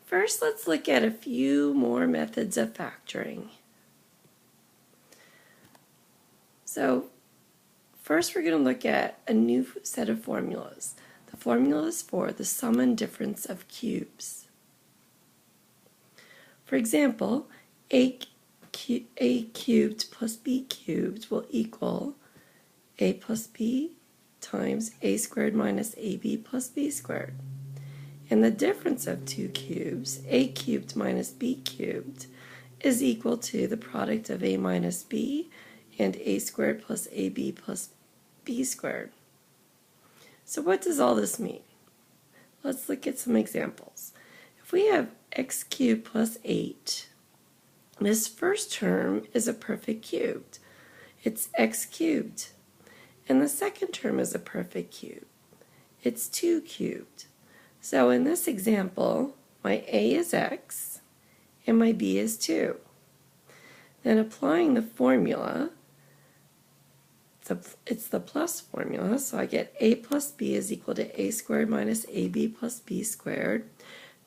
First, let's look at a few more methods of factoring. So, first we're going to look at a new set of formulas. The formulas for the sum and difference of cubes. For example, a cubed plus b cubed will equal a plus b times a squared minus ab plus b squared. And the difference of two cubes, a cubed minus b cubed, is equal to the product of a minus b and a squared plus ab plus b squared. So what does all this mean? Let's look at some examples. If we have x cubed plus 8, this first term is a perfect cubed. It's x cubed. And the second term is a perfect cube. It's 2 cubed. So in this example, my a is x and my b is 2. Then applying the formula, it's the plus formula, so I get a plus b is equal to a squared minus ab plus b squared.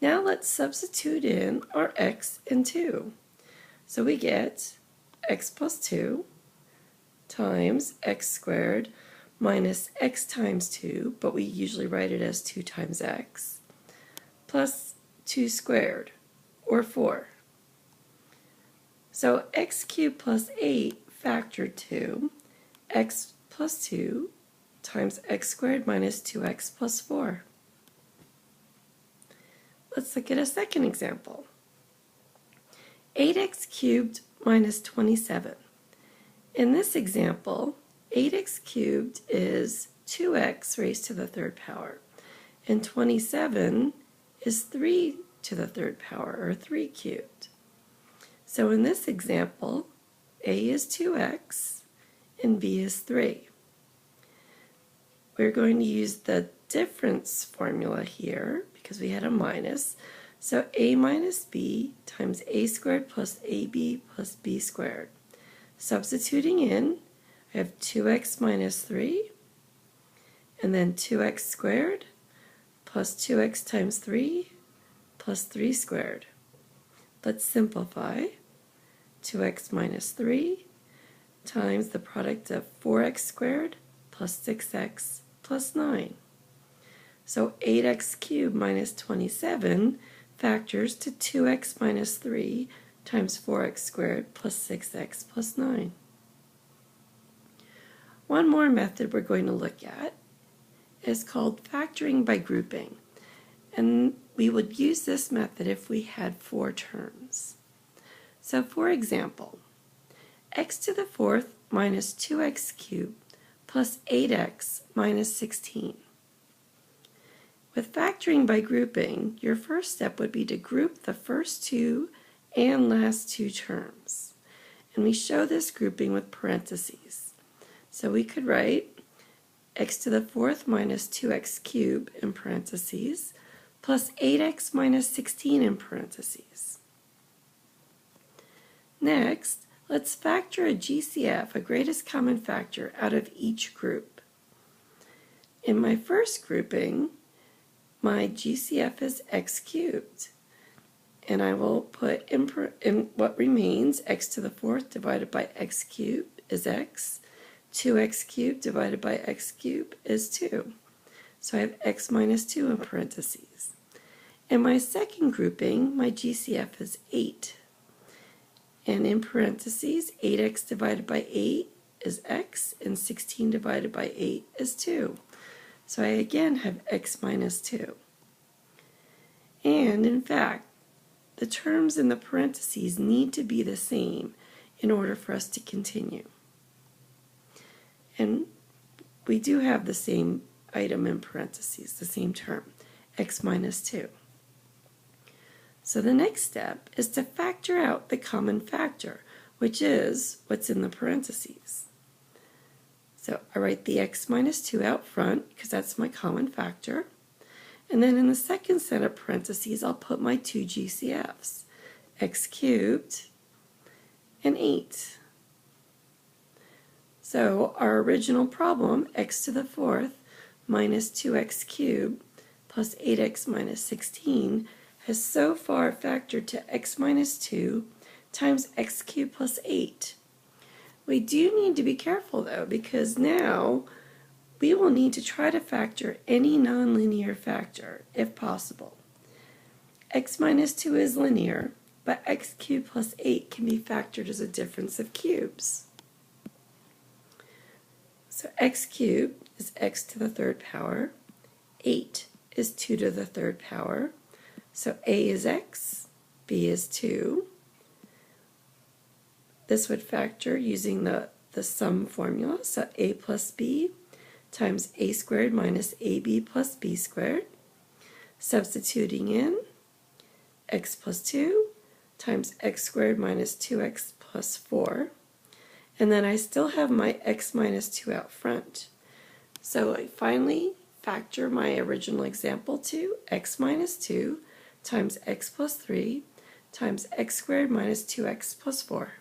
Now let's substitute in our x and 2. So we get x plus 2 times x squared minus x times 2, but we usually write it as 2 times x, plus 2 squared, or 4. So x cubed plus 8 factored to x plus 2 times x squared minus 2x plus 4. Let's look at a second example. 8x cubed minus 27. In this example, 8x cubed is 2x raised to the third power, and 27 is 3 to the third power, or 3 cubed. So in this example, a is 2x and b is 3. We're going to use the difference formula here because we had a minus. So a minus b times a squared plus ab plus b squared. Substituting in, I have 2x minus 3, and then 2x squared plus 2x times 3 plus 3 squared. Let's simplify. 2x minus 3 times the product of 4x squared plus 6x plus 9. So 8x cubed minus 27 factors to 2x minus 3 times 4x squared plus 6x plus 9. One more method we're going to look at is called factoring by grouping. And we would use this method if we had 4 terms. So for example, x to the 4th minus 2x cubed plus 8x minus 16. With factoring by grouping, your first step would be to group the first 2 and last 2 terms. And we show this grouping with parentheses. So we could write x to the 4th minus 2x cubed in parentheses plus 8x minus 16 in parentheses. Next, let's factor a GCF, a greatest common factor, out of each group. In my first grouping, my GCF is x cubed. And I will put in what remains, x to the 4th divided by x cubed is x. 2x cubed divided by x cubed is 2. So I have x minus 2 in parentheses. In my second grouping, my GCF is 8. And in parentheses, 8x divided by 8 is x, and 16 divided by 8 is 2. So I again have x minus 2. And in fact, the terms in the parentheses need to be the same in order for us to continue. And we do have the same item in parentheses, the same term, x minus 2. So the next step is to factor out the common factor, which is what's in the parentheses. So I write the x minus 2 out front because that's my common factor. And then in the second set of parentheses, I'll put my 2 GCFs, x cubed and 8. So our original problem, x to the 4th minus 2x cubed plus 8x minus 16, has so far factored to x minus 2 times x cubed plus 8. We do need to be careful though, because now we will need to try to factor any nonlinear factor if possible. X minus 2 is linear, but x cubed plus 8 can be factored as a difference of cubes. So x cubed is x to the third power, 8 is 2 to the third power, so a is x, b is 2. This would factor using the sum formula, so a plus b times a squared minus ab plus b squared. Substituting in, x plus 2 times x squared minus 2x plus 4. And then I still have my x minus 2 out front. So I finally factor my original example to x minus 2 times x plus 3 times x squared minus 2x plus 4.